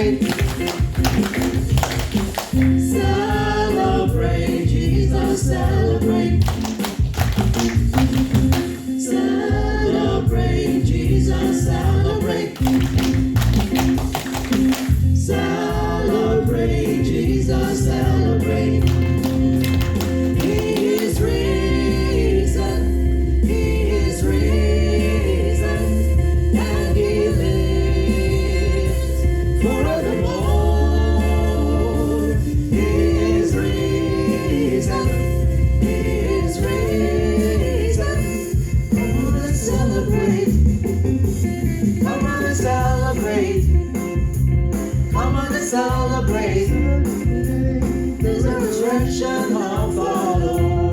celebrate. Celebrate Jesus, celebrate. Celebrate Jesus, celebrate. Celebrate Jesus, celebrate. He is risen, He is risen, and He lives forevermore. He is risen, He is risen. Come on and celebrate. Come on and celebrate. Come on and celebrate. There's a resurrection of our Lord.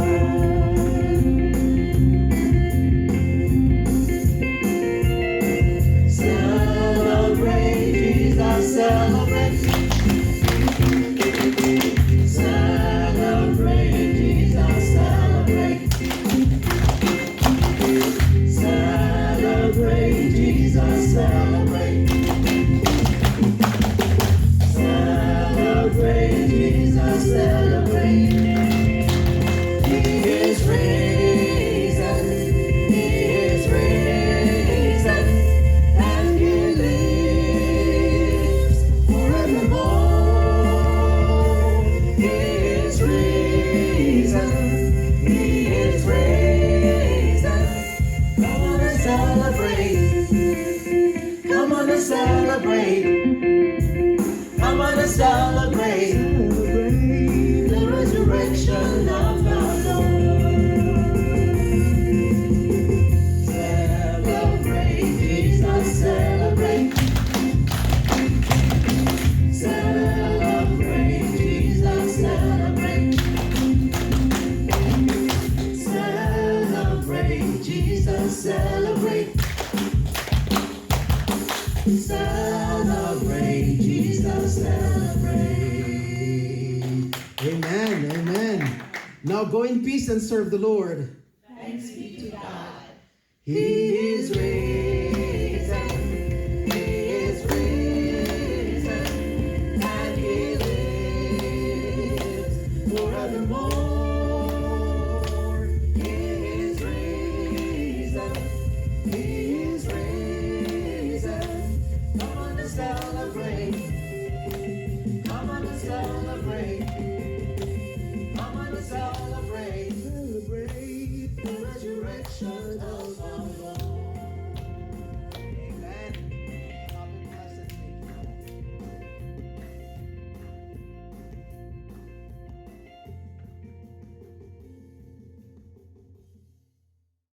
Celebrate Jesus, celebrate. Celebrate Jesus, celebrate. Celebrate Jesus, celebrate. Celebrate Jesus, celebrate. He is risen, He is risen, and He lives forevermore. He is risen, He is risen. Come on and celebrate. Come on and celebrate. Come on and celebrate the resurrection of our Lord. Celebrate Jesus, celebrate. Celebrate Jesus, celebrate. Celebrate Jesus, celebrate. Celebrate Jesus, celebrate. Amen, amen. Now go in peace and serve the Lord. Thanks be to God. He is risen, He is risen, and He lives forevermore. He is risen, He is risen. Come on and celebrate.